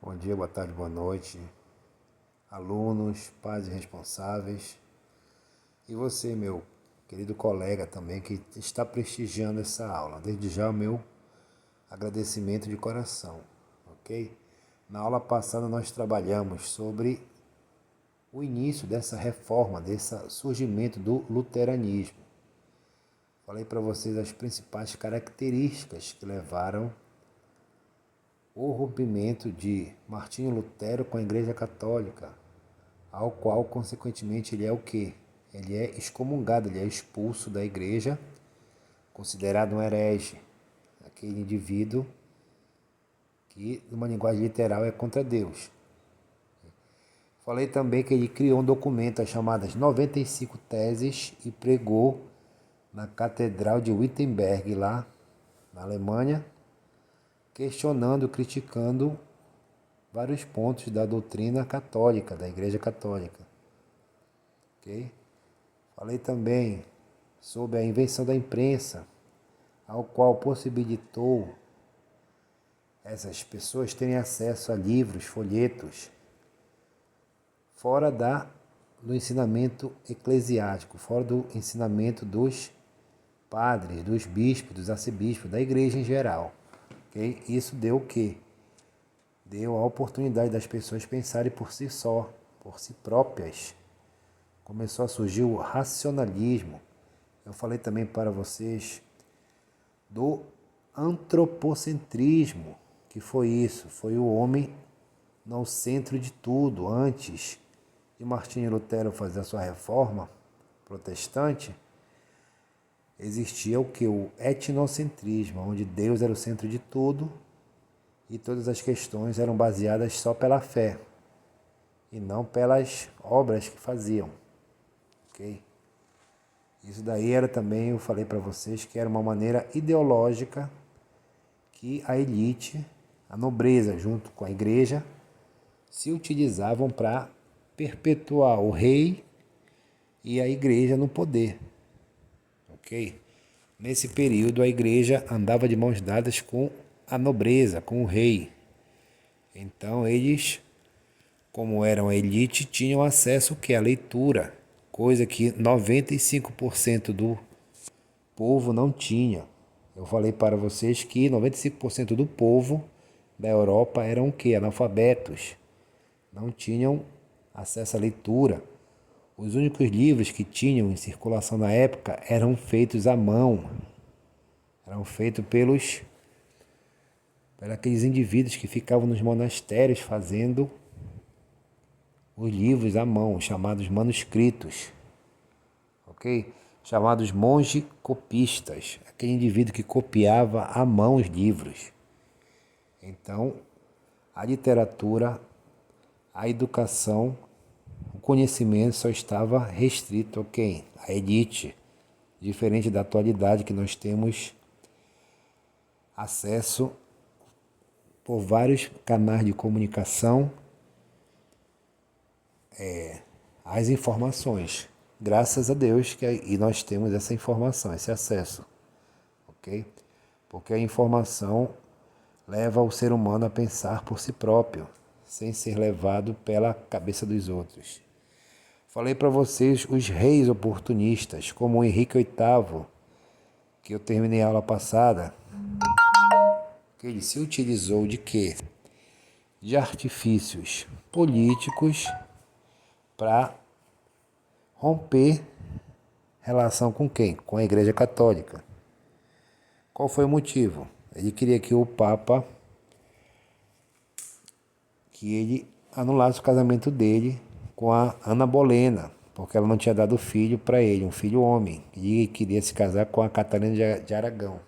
Bom dia, boa tarde, boa noite, alunos, pais e responsáveis. E você, meu querido colega também, que está prestigiando essa aula. Desde já o meu agradecimento de coração, ok? Na aula passada nós trabalhamos sobre o início dessa reforma, desse surgimento do luteranismo. Falei para vocês as principais características que levaram o rompimento de Martinho Lutero com a Igreja Católica, ao qual, consequentemente, ele é o quê? Ele é excomungado, ele é expulso da igreja, considerado um herege, aquele indivíduo que, numa linguagem literal, é contra Deus. Falei também que ele criou um documento, as chamadas 95 Teses, e pregou na Catedral de Wittenberg, lá na Alemanha, questionando, criticando vários pontos da doutrina católica, da Igreja Católica. Ok? Falei também sobre a invenção da imprensa, ao qual possibilitou essas pessoas terem acesso a livros, folhetos, fora do ensinamento eclesiástico, fora do ensinamento dos padres, dos bispos, dos arcebispos, da igreja em geral. Okay? Isso deu o quê? Deu a oportunidade das pessoas pensarem por si só, por si próprias. Começou a surgir o racionalismo. Eu falei também para vocês do antropocentrismo, que foi isso, foi o homem no centro de tudo. Antes de Martinho Lutero fazer a sua reforma protestante, existia o que? O etnocentrismo, onde Deus era o centro de tudo e todas as questões eram baseadas só pela fé e não pelas obras que faziam. Ok? Isso daí era também, eu falei para vocês, que era uma maneira ideológica que a elite, a nobreza, junto com a igreja, se utilizavam para perpetuar o rei e a igreja no poder. Ok? Nesse período, a igreja andava de mãos dadas com a nobreza, com o rei. Então, eles, como eram a elite, tinham acesso à leitura, coisa que 95% do povo não tinha. Eu falei para vocês que 95% do povo da Europa eram o quê? Analfabetos. Não tinham acesso à leitura. Os únicos livros que tinham em circulação na época eram feitos à mão. Eram feitos pelos aqueles indivíduos que ficavam nos monastérios fazendo os livros à mão, chamados manuscritos. Ok? Chamados monge copistas, aquele indivíduo que copiava à mão os livros. Então, a literatura, a educação, o conhecimento só estava restrito a quem? A elite, diferente da atualidade que nós temos acesso por vários canais de comunicação às informações. Graças a Deus que nós temos essa informação, esse acesso, ok? Porque a informação leva o ser humano a pensar por si próprio, sem ser levado pela cabeça dos outros. Falei para vocês os reis oportunistas, como o Henrique VIII, que eu terminei a aula passada, que ele se utilizou de quê? De artifícios políticos para romper relação com quem? Com a Igreja Católica. Qual foi o motivo? Ele queria que o Papa, que ele anulasse o casamento dele com a Ana Bolena, porque ela não tinha dado filho para ele, um filho homem. E queria se casar com a Catarina de Aragão.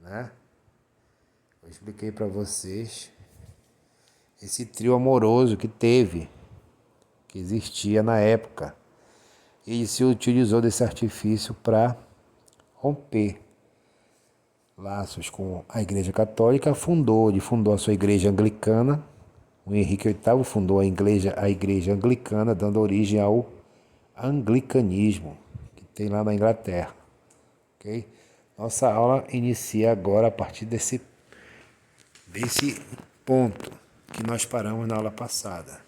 Né? Eu expliquei para vocês esse trio amoroso que existia na época. Ele se utilizou desse artifício para romper laços com a Igreja Católica. Ele fundou a sua igreja anglicana. O Henrique VIII fundou a igreja anglicana, dando origem ao anglicanismo, que tem lá na Inglaterra. Okay? Nossa aula inicia agora a partir desse ponto. que nós paramos na aula passada.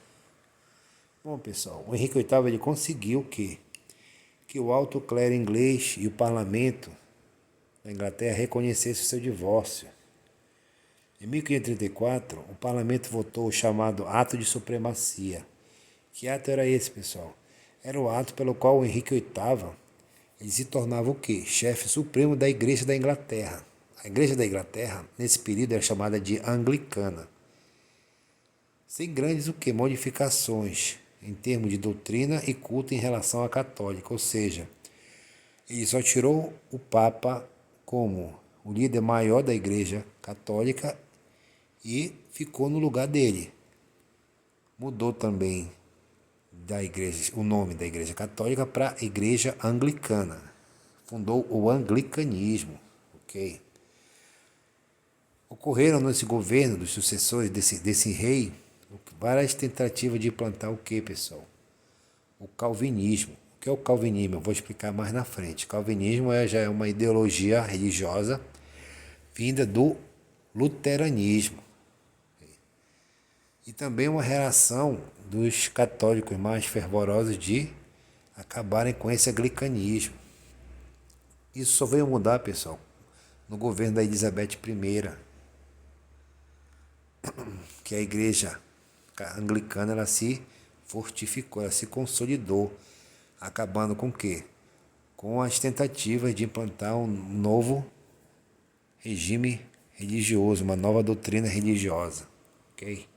Bom, pessoal, o Henrique VIII ele conseguiu o quê? Que o alto clero inglês e o parlamento da Inglaterra reconhecessem o seu divórcio. Em 1534, o parlamento votou o chamado Ato de Supremacia. Que ato era esse, pessoal? Era o ato pelo qual o Henrique VIII ele se tornava o quê? Chefe supremo da Igreja da Inglaterra. A Igreja da Inglaterra, nesse período, era chamada de anglicana. Sem grandes o quê? Modificações em termos de doutrina e culto em relação à católica. Ou seja, ele só tirou o Papa como o líder maior da Igreja Católica e ficou no lugar dele. Mudou também da igreja, o nome da Igreja Católica para Igreja Anglicana. Fundou o anglicanismo, ok? Ocorreram nesse governo dos sucessores desse rei várias tentativas de implantar o que, pessoal? O calvinismo. O que é o calvinismo? Eu vou explicar mais na frente. Calvinismo já é uma ideologia religiosa vinda do luteranismo. E também uma reação dos católicos mais fervorosos de acabarem com esse anglicanismo. Isso só veio mudar, pessoal, no governo da Elizabeth I, que a igreja anglicana ela se fortificou, ela se consolidou, acabando com o quê? Com as tentativas de implantar um novo regime religioso, uma nova doutrina religiosa, ok?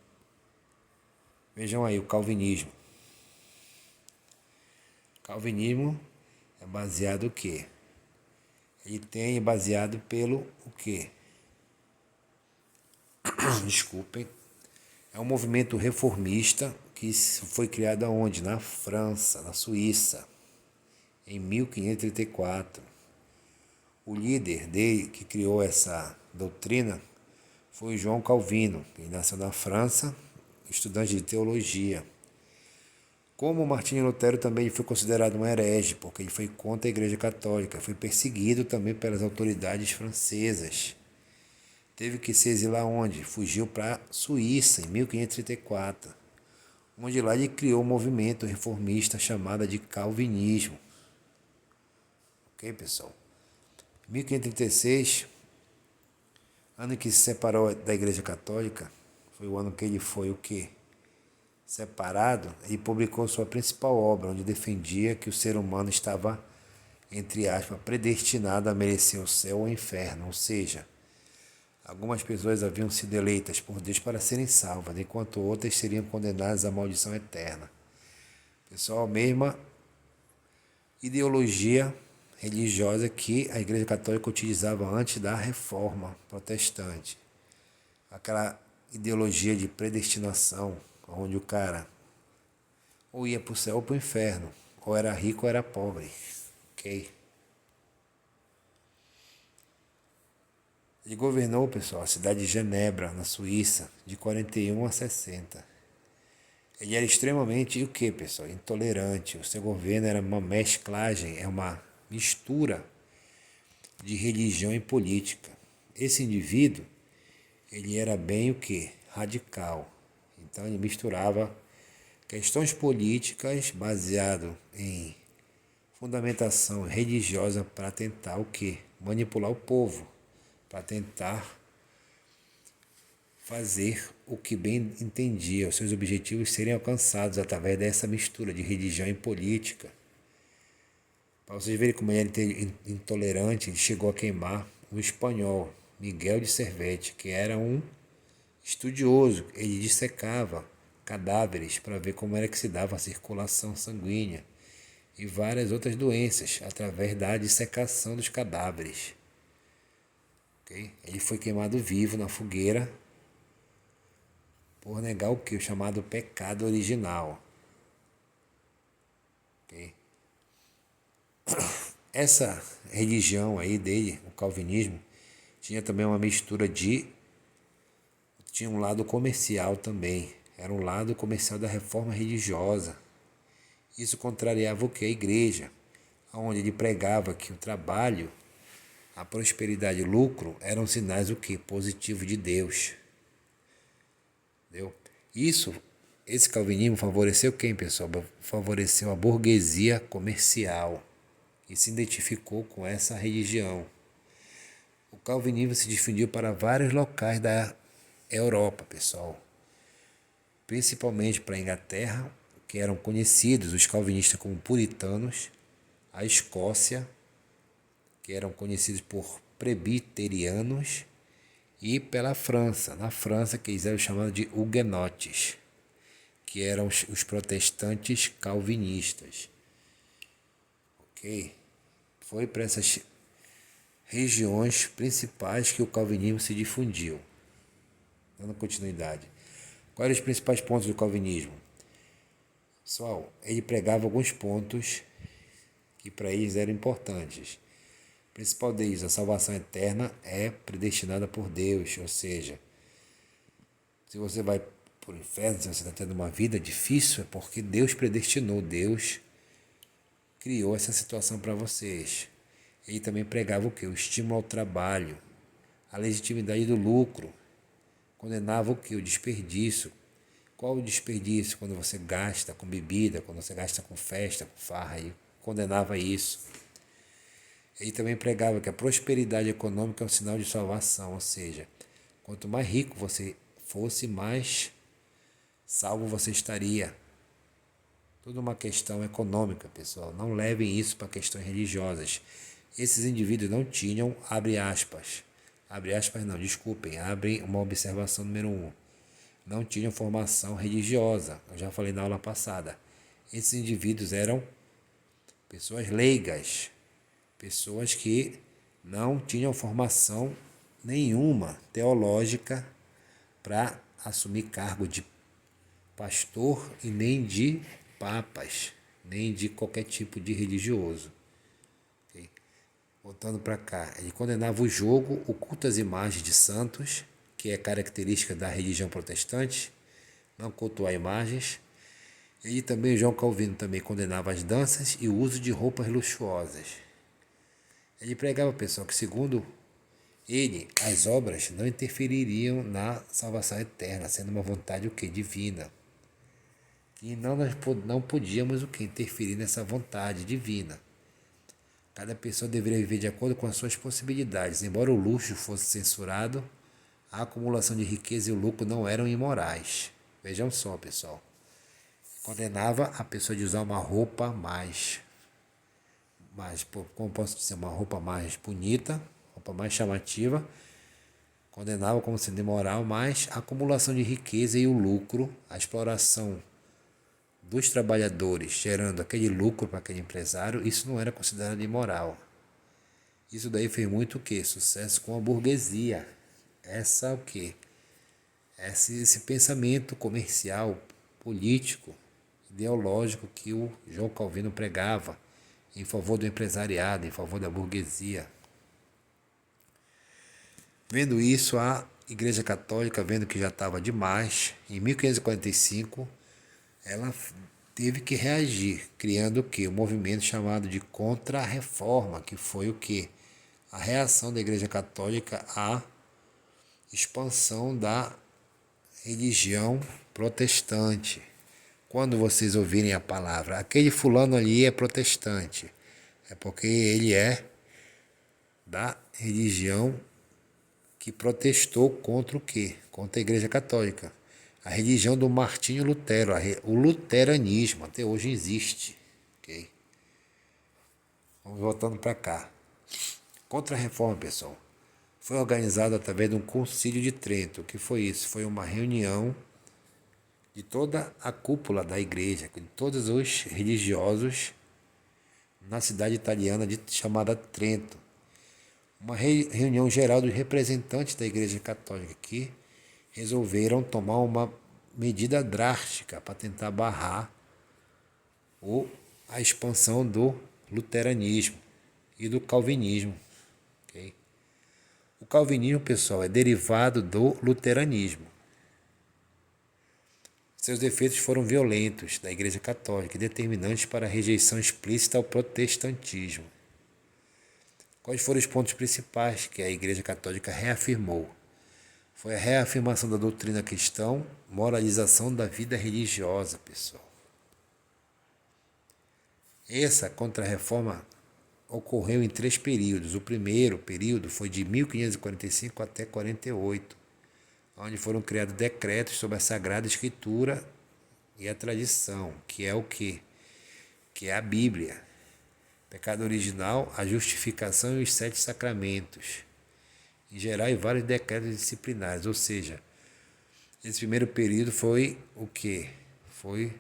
Vejam aí o calvinismo. Calvinismo é baseado o quê? Ele tem baseado pelo o quê? Desculpem. É um movimento reformista que foi criado aonde? Na França, na Suíça, em 1534. O líder dele que criou essa doutrina foi João Calvino, que nasceu na França, estudante de teologia. Como Martinho Lutero também foi considerado um herege, porque ele foi contra a Igreja Católica, foi perseguido também pelas autoridades francesas. Teve que se exilar onde? Fugiu para a Suíça, em 1534, onde lá ele criou um movimento reformista chamado de calvinismo. Ok, pessoal? 1536, ano em que se separou da Igreja Católica, foi o ano que ele foi o quê? Separado, ele publicou sua principal obra, onde defendia que o ser humano estava, entre aspas, predestinado a merecer o céu ou o inferno, ou seja, algumas pessoas haviam sido eleitas por Deus para serem salvas, enquanto outras seriam condenadas à maldição eterna. Pessoal, a mesma ideologia religiosa que a Igreja Católica utilizava antes da Reforma Protestante. Aquela ideologia de predestinação, onde o cara ou ia para o céu ou para o inferno, ou era rico ou era pobre, ok? Ele governou, pessoal, a cidade de Genebra, na Suíça, de 41 a 60. Ele era extremamente, o que, pessoal? Intolerante. O seu governo era uma mesclagem, é uma mistura de religião e política. Esse indivíduo, ele era bem o que? Radical. Então ele misturava questões políticas baseado em fundamentação religiosa para tentar o que? Manipular o povo, para tentar fazer o que bem entendia, os seus objetivos serem alcançados através dessa mistura de religião e política. Para vocês verem como ele era intolerante, ele chegou a queimar um espanhol, Miguel de Cervetti, que era um estudioso. Ele dissecava cadáveres para ver como era que se dava a circulação sanguínea e várias outras doenças através da dissecação dos cadáveres. Okay? Ele foi queimado vivo na fogueira por negar o que? O chamado pecado original. Okay? Essa religião aí dele, o calvinismo, tinha também uma mistura tinha um lado comercial também. Era um lado comercial da reforma religiosa. Isso contrariava o que? A igreja, onde ele pregava que o trabalho, a prosperidade e o lucro eram sinais o que? Positivo de Deus. entendeu? Esse calvinismo favoreceu quem, pessoal? Favoreceu a burguesia comercial, que se identificou com essa religião. O calvinismo se difundiu para vários locais da Europa, pessoal. Principalmente para a Inglaterra, que eram conhecidos os calvinistas como puritanos, a Escócia, que eram conhecidos por presbiterianos, e pela França. Na França, que eles eram chamados de huguenotes, que eram os protestantes calvinistas. Ok? Foi para essas regiões principais que o calvinismo se difundiu. Dando continuidade. Quais eram os principais pontos do calvinismo? Pessoal, ele pregava alguns pontos que para eles eram importantes. O principal deles, a salvação eterna é predestinada por Deus, ou seja, se você vai para o inferno, se você está tendo uma vida difícil, é porque Deus predestinou, Deus criou essa situação para vocês. Ele também pregava o quê? O estímulo ao trabalho, a legitimidade do lucro, condenava o quê? O desperdício. Qual o desperdício? Quando você gasta com bebida, quando você gasta com festa, com farra, ele condenava isso. Ele também pregava que a prosperidade econômica é um sinal de salvação, ou seja, quanto mais rico você fosse, mais salvo você estaria. Tudo uma questão econômica, pessoal. Não levem isso para questões religiosas. Esses indivíduos não tinham, abre aspas não, desculpem, abre uma observação número 1. Não tinham formação religiosa. Eu já falei na aula passada. Esses indivíduos eram pessoas leigas, pessoas que não tinham formação nenhuma teológica para assumir cargo de pastor e nem de papas, nem de qualquer tipo de religioso. Okay? Voltando para cá, ele condenava o jogo, o culto às imagens de santos, que é característica da religião protestante, não cultuar imagens. E também João Calvino também condenava as danças e o uso de roupas luxuosas. Ele pregava, pessoal, que segundo ele, as obras não interfeririam na salvação eterna, sendo uma vontade o que? Divina. E nós não podíamos o que? Interferir nessa vontade divina. Cada pessoa deveria viver de acordo com as suas possibilidades. Embora o luxo fosse censurado, a acumulação de riqueza e o lucro não eram imorais. Vejam só, pessoal. Condenava a pessoa de usar uma roupa mais, como posso dizer, uma roupa mais bonita, roupa mais chamativa. Condenava como sendo imoral, mas a acumulação de riqueza e o lucro, a exploração dos trabalhadores, gerando aquele lucro para aquele empresário, isso não era considerado imoral. Isso daí fez muito o quê? Sucesso com a burguesia. Essa o quê? Esse pensamento comercial, político, ideológico que o João Calvino pregava em favor do empresariado, em favor da burguesia. Vendo isso, a Igreja Católica, vendo que já estava demais, em 1545, ela teve que reagir, criando o quê? Um movimento chamado de Contra-Reforma, que foi o quê? A reação da Igreja Católica à expansão da religião protestante. Quando vocês ouvirem a palavra, aquele fulano ali é protestante, é porque ele é da religião que protestou contra o quê? Contra a Igreja Católica. A religião do Martinho Lutero, o luteranismo, até hoje existe. Okay? Vamos voltando para cá. Contra-reforma, pessoal, foi organizada através de um concílio de Trento. O que foi isso? Foi uma reunião de toda a cúpula da igreja, de todos os religiosos na cidade italiana chamada Trento. Uma reunião geral dos representantes da Igreja Católica que resolveram tomar uma medida drástica para tentar barrar a expansão do luteranismo e do calvinismo. Okay? O calvinismo, pessoal, é derivado do luteranismo. Seus defeitos foram violentos da Igreja Católica e determinantes para a rejeição explícita ao protestantismo. Quais foram os pontos principais que a Igreja Católica reafirmou? Foi a reafirmação da doutrina cristã, moralização da vida religiosa, pessoal. Essa contra-reforma ocorreu em 3 períodos. O primeiro período foi de 1545 até 48, onde foram criados decretos sobre a Sagrada Escritura e a tradição, que é o quê? Que é a Bíblia. Pecado original, a justificação e os 7 sacramentos. Em geral, e vários decretos disciplinares. Ou seja, esse primeiro período foi o quê? Foi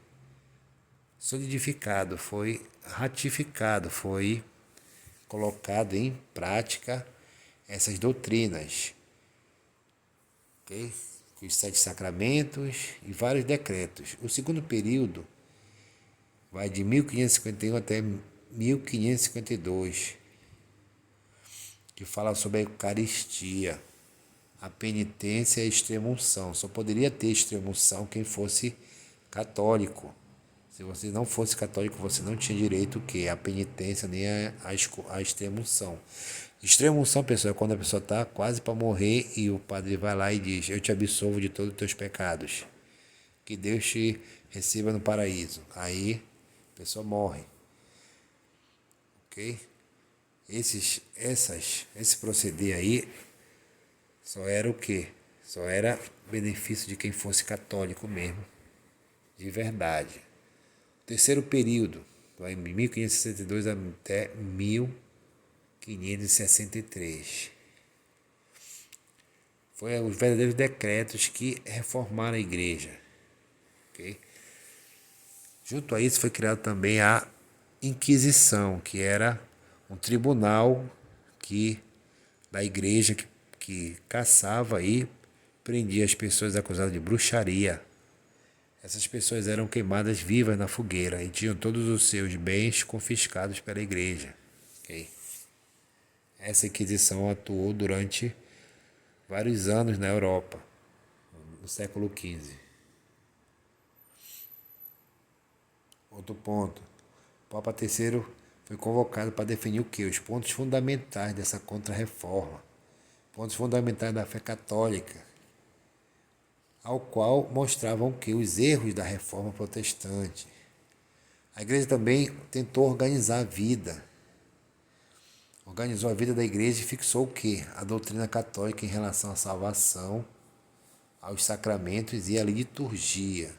solidificado, foi ratificado, foi colocado em prática essas doutrinas, ok? Os 7 sacramentos e vários decretos. O segundo período vai de 1551 até 1552, que fala sobre a Eucaristia, a penitência e a extrema-unção. Só poderia ter extrema-unção quem fosse católico. Se você não fosse católico, você não tinha direito o quê? A penitência nem a extrema-unção. Extrema-unção, pessoal, é quando a pessoa está quase para morrer e o padre vai lá e diz: eu te absolvo de todos os teus pecados. Que Deus te receba no paraíso. Aí a pessoa morre. Ok? Esse proceder aí só era o quê? Só era benefício de quem fosse católico mesmo, de verdade. Terceiro período, vai de 1562 até 1563. Foi os verdadeiros decretos que reformaram a igreja. Okay? Junto a isso foi criado também a Inquisição, que era um tribunal da igreja que caçava e prendia as pessoas acusadas de bruxaria. Essas pessoas eram queimadas vivas na fogueira e tinham todos os seus bens confiscados pela igreja. Okay? Essa Inquisição atuou durante vários anos na Europa, no século XV. Outro ponto. O Papa III foi convocado para definir o quê? Os pontos fundamentais dessa contra-reforma. Pontos fundamentais da fé católica, ao qual mostravam que os erros da reforma protestante. A igreja também tentou organizar a vida. Organizou a vida da igreja e fixou o quê? A doutrina católica em relação à salvação, aos sacramentos e à liturgia.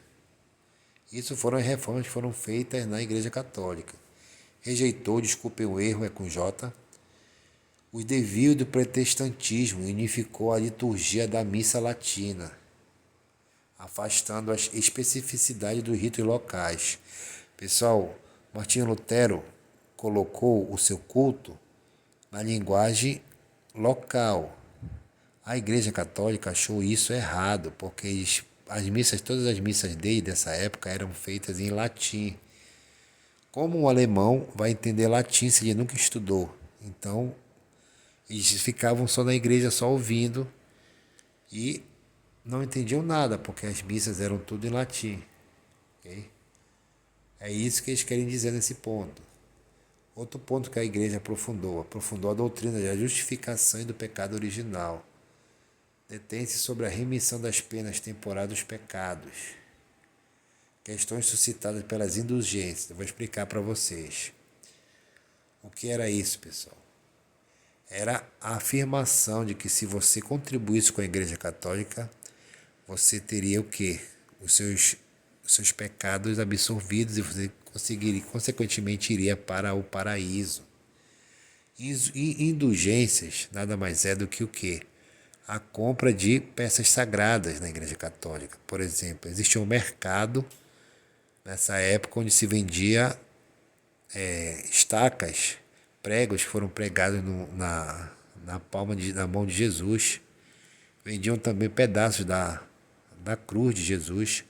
Isso foram as reformas que foram feitas na igreja católica. Rejeitou, desculpem o erro, é com J, os desvios do protestantismo e unificou a liturgia da missa latina, afastando as especificidades dos ritos locais. Pessoal, Martinho Lutero colocou o seu culto na linguagem local. A Igreja Católica achou isso errado, porque todas as missas dessa época eram feitas em latim. Como um alemão vai entender latim se ele nunca estudou? Então, eles ficavam só na igreja, só ouvindo, e não entendiam nada, porque as missas eram tudo em latim. Okay? É isso que eles querem dizer nesse ponto. Outro ponto que a igreja aprofundou a doutrina da justificação e do pecado original. Detém-se sobre a remissão das penas temporárias dos pecados. Questões suscitadas pelas indulgências. Eu vou explicar para vocês. O que era isso, pessoal? Era a afirmação de que se você contribuísse com a Igreja Católica, você teria o quê? Os seus pecados absorvidos e você conseguiria, consequentemente, iria para o paraíso. E indulgências nada mais é do que o quê? A compra de peças sagradas na Igreja Católica. Por exemplo, existia um mercado nessa época onde se vendia estacas, pregos que foram pregados na mão de Jesus. Vendiam também pedaços da cruz de Jesus.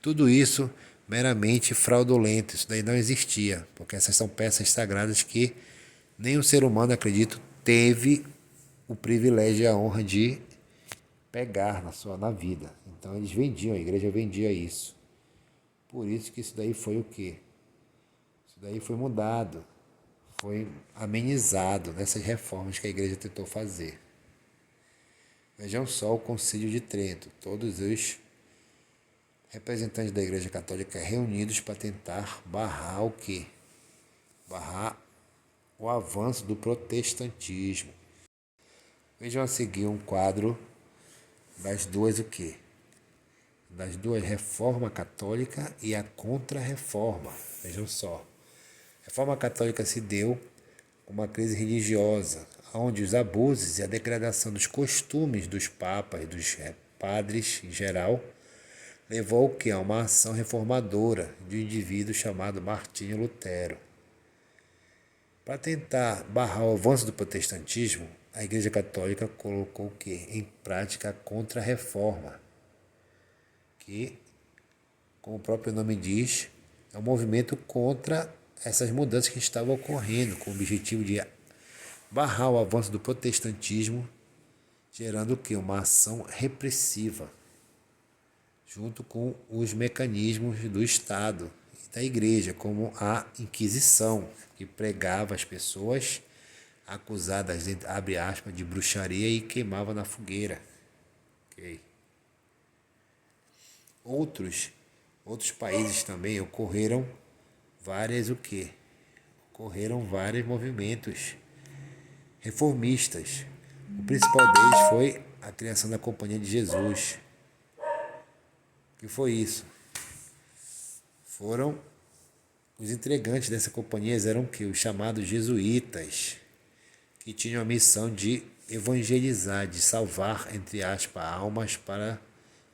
Tudo isso meramente fraudulento. Isso daí não existia, porque essas são peças sagradas que nenhum ser humano, acredito, teve o privilégio e a honra de pegar na vida. Então eles vendiam, a igreja vendia isso. Por isso que isso daí foi o quê? Isso daí foi mudado, foi amenizado nessas reformas que a igreja tentou fazer. Vejam só o Concílio de Trento, todos os representantes da Igreja Católica reunidos para tentar barrar o quê? Barrar o avanço do protestantismo. Vejam a seguir um quadro das duas o quê? Das duas, reforma católica e a contra-reforma. Vejam só. A reforma católica se deu com uma crise religiosa, onde os abusos e a degradação dos costumes dos papas e dos padres em geral levou o que? A uma ação reformadora de um indivíduo chamado Martinho Lutero. Para tentar barrar o avanço do protestantismo, a Igreja Católica colocou o quê? Em prática a contra-reforma, que, como o próprio nome diz, é um movimento contra essas mudanças que estavam ocorrendo, com o objetivo de barrar o avanço do protestantismo, gerando o quê? Uma ação repressiva, junto com os mecanismos do Estado e da Igreja, como a Inquisição, que pregava as pessoas acusadas, abre aspas, de bruxaria e queimava na fogueira. Okay. Outros países também ocorreram vários movimentos reformistas. O principal deles foi a criação da Companhia de Jesus. O que foi isso? Foram os integrantes dessa companhia eram que os chamados jesuítas, que tinham a missão de evangelizar, de salvar, entre aspas, almas para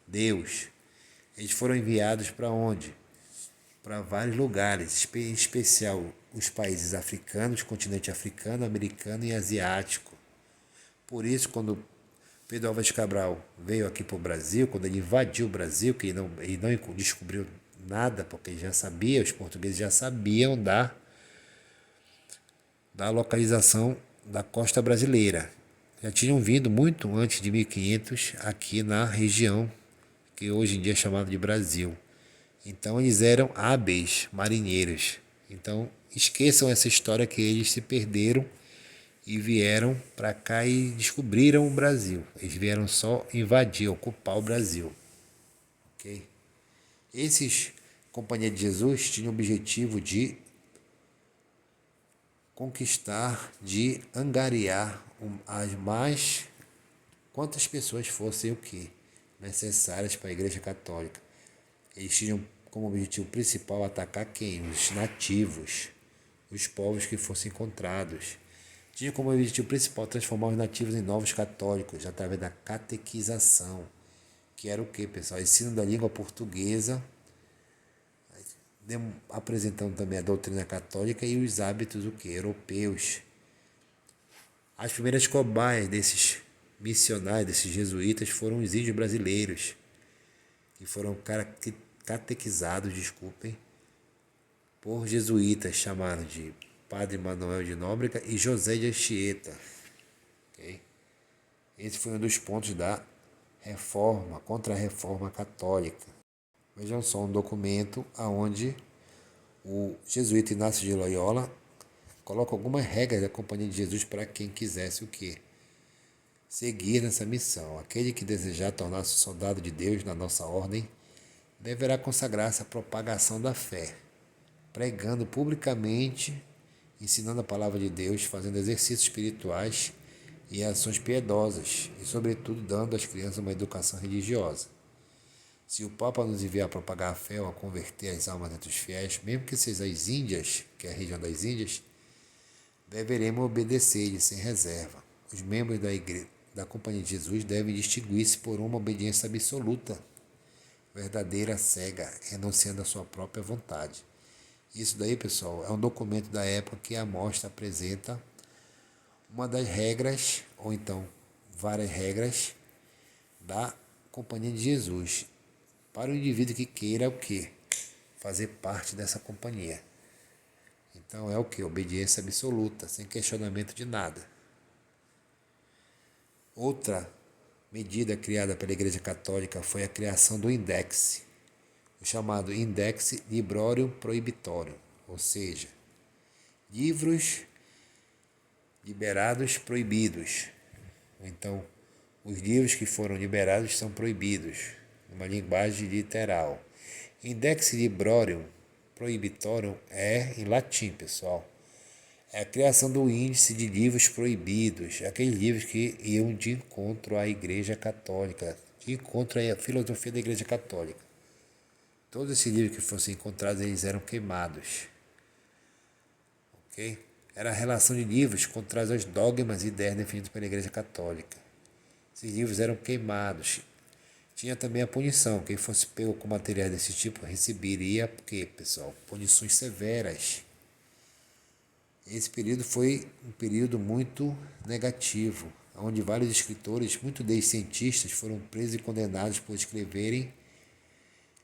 Deus. Eles foram enviados para onde? Para vários lugares, em especial os países africanos, continente africano, americano e asiático. Por isso, quando Pedro Álvares Cabral veio aqui para o Brasil, quando ele invadiu o Brasil, que ele não descobriu nada, porque ele já sabia, os portugueses já sabiam da localização da costa brasileira. Já tinham vindo muito antes de 1500 aqui na região que hoje em dia é chamada de Brasil. Então eles eram hábeis marinheiros. Então esqueçam essa história que eles se perderam e vieram para cá e descobriram o Brasil. Eles vieram só invadir, ocupar o Brasil. Ok? Esses Companhia de Jesus tinham o objetivo de conquistar, de angariar as mais quantas pessoas fossem o que necessárias para a Igreja Católica. Eles tinham como objetivo principal atacar quem? Os nativos, os povos que fossem encontrados. Tinha como objetivo principal transformar os nativos em novos católicos através da catequização, que era o que, pessoal? Ensino da língua portuguesa, apresentando também a doutrina católica e os hábitos o que? Europeus. As primeiras cobaias desses missionários, desses jesuítas, foram os índios brasileiros, que foram catequizados, por jesuítas chamados de Padre Manuel de Nóbrega e José de Anchieta. Okay? Esse foi um dos pontos da reforma, contra-reforma católica. Vejam só um documento onde o jesuíta Inácio de Loyola coloca algumas regras da Companhia de Jesus para quem quisesse o quê? Seguir nessa missão. Aquele que desejar tornar-se soldado de Deus na nossa ordem deverá consagrar-se à propagação da fé, pregando publicamente, ensinando a palavra de Deus, fazendo exercícios espirituais e ações piedosas e, sobretudo, dando às crianças uma educação religiosa. Se o Papa nos enviar a propagar a fé ou a converter as almas entre os fiéis, mesmo que sejam as Índias, que é a região das Índias, deveremos obedecer-lhe sem reserva. Os membros da Companhia de Jesus devem distinguir-se por uma obediência absoluta, verdadeira, cega, renunciando à sua própria vontade. Isso daí, pessoal, é um documento da época que a mostra apresenta uma das regras, ou então várias regras, da Companhia de Jesus, para o indivíduo que queira o quê? Fazer parte dessa companhia. Então é o quê? Obediência absoluta, sem questionamento de nada. Outra medida criada pela Igreja Católica foi a criação do Index, o chamado Index Librorum Prohibitorum, ou seja, livros liberados proibidos. Então, Os livros que foram liberados são proibidos, numa linguagem literal. Index Librorum Prohibitorum é em latim, pessoal. É a criação do índice de livros proibidos, aqueles livros que iam de encontro à Igreja Católica, de encontro à filosofia da Igreja Católica. Todos esses livros que fossem encontrados, eles eram queimados. Ok? Era a relação de livros contrários aos dogmas e ideias definidos pela Igreja Católica. Esses livros eram queimados. Tinha também a punição. Quem fosse pego com materiais desse tipo receberia, porque, pessoal, punições severas. Esse período foi um período muito negativo, onde vários escritores, muitos deles cientistas, foram presos e condenados por escreverem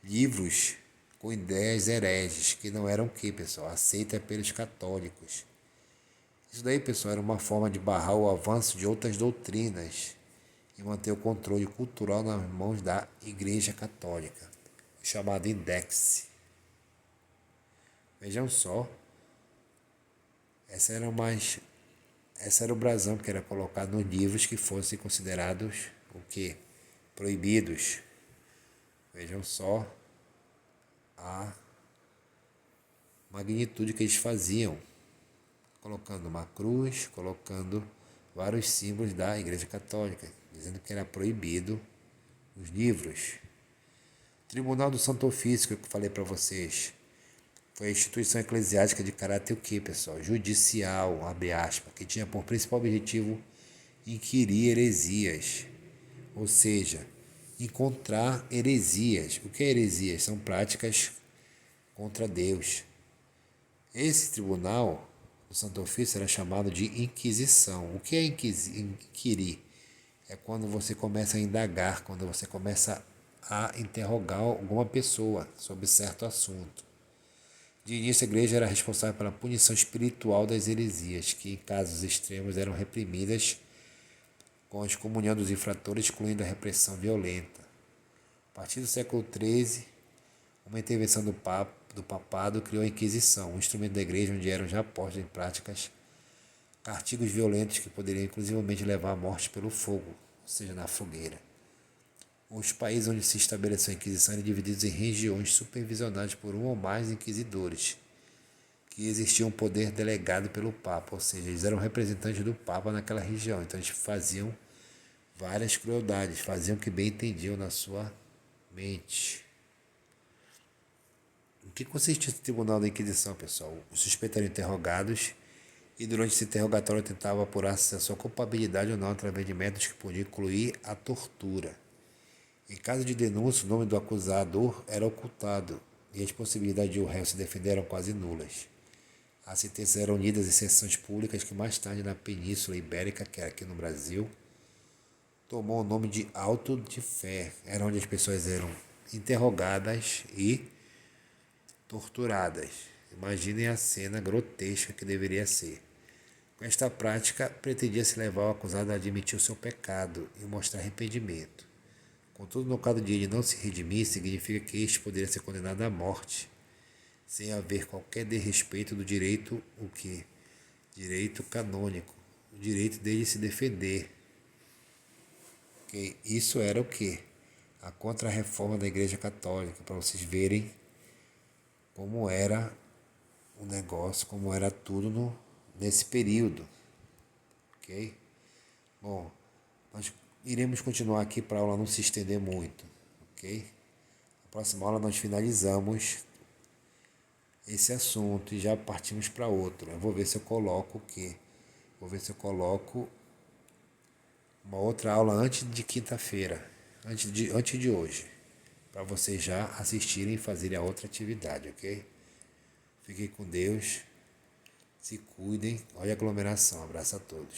livros com ideias hereges, que não eram o que, pessoal? Aceitas pelos católicos. Isso daí, pessoal, era uma forma de barrar o avanço de outras doutrinas e manter o controle cultural nas mãos da Igreja Católica, chamado Index. Vejam só, essa era o brasão que era colocado nos livros que fossem considerados o quê? Proibidos. Vejam só a magnitude que eles faziam, colocando uma cruz, colocando vários símbolos da Igreja Católica, dizendo que era proibido os livros. O Tribunal do Santo Ofício, que eu falei para vocês, foi a instituição eclesiástica de caráter o quê, pessoal? Judicial, abre aspas, que tinha por principal objetivo inquirir heresias, ou seja, encontrar heresias. O que é heresias? São práticas contra Deus. Esse tribunal do Santo Ofício era chamado de Inquisição. O que é inquirir? É quando você começa a indagar, quando você começa a interrogar alguma pessoa sobre certo assunto. De início, a igreja era responsável pela punição espiritual das heresias, que em casos extremos eram reprimidas com a excomunhão dos infratores, excluindo a repressão violenta. A partir do século XIII, uma intervenção do papado criou a Inquisição, um instrumento da igreja onde eram já postos em práticas artigos violentos que poderiam inclusivamente levar à morte pelo fogo, ou seja, na fogueira. Os países onde se estabeleceu a Inquisição eram divididos em regiões supervisionadas por um ou mais inquisidores, que existia um poder delegado pelo Papa, ou seja, eles eram representantes do Papa naquela região, então eles faziam várias crueldades, faziam o que bem entendiam na sua mente. Em que consistia esse tribunal da Inquisição, pessoal? Os suspeitos eram interrogados e durante esse interrogatório tentava apurar se a sua culpabilidade ou não através de métodos que podiam incluir a tortura. Em caso de denúncia, o nome do acusador era ocultado e as possibilidades de o réu se defender eram quase nulas. As sentenças eram lidas em sessões públicas que mais tarde na Península Ibérica, que era aqui no Brasil, tomou o nome de auto de fé. Era onde as pessoas eram interrogadas e torturadas. Imaginem a cena grotesca que deveria ser. Com esta prática, pretendia-se levar o acusado a admitir o seu pecado e mostrar arrependimento. Contudo, no caso de ele não se redimir, significa que este poderia ser condenado à morte, sem haver qualquer desrespeito do direito, o que? Direito canônico, o direito dele se defender. Okay? Isso era o que? A contra-reforma da Igreja Católica, para vocês verem como era o negócio, como era tudo nesse período. Ok? Bom, nós iremos continuar aqui para a aula não se estender muito. Ok? Na próxima aula nós finalizamos esse assunto e já partimos para outro. Eu vou ver se eu coloco o quê? Vou ver se eu coloco uma outra aula antes de quinta-feira, antes de hoje, para vocês já assistirem e fazerem a outra atividade, ok? Fiquem com Deus, se cuidem, olha a aglomeração, abraço a todos.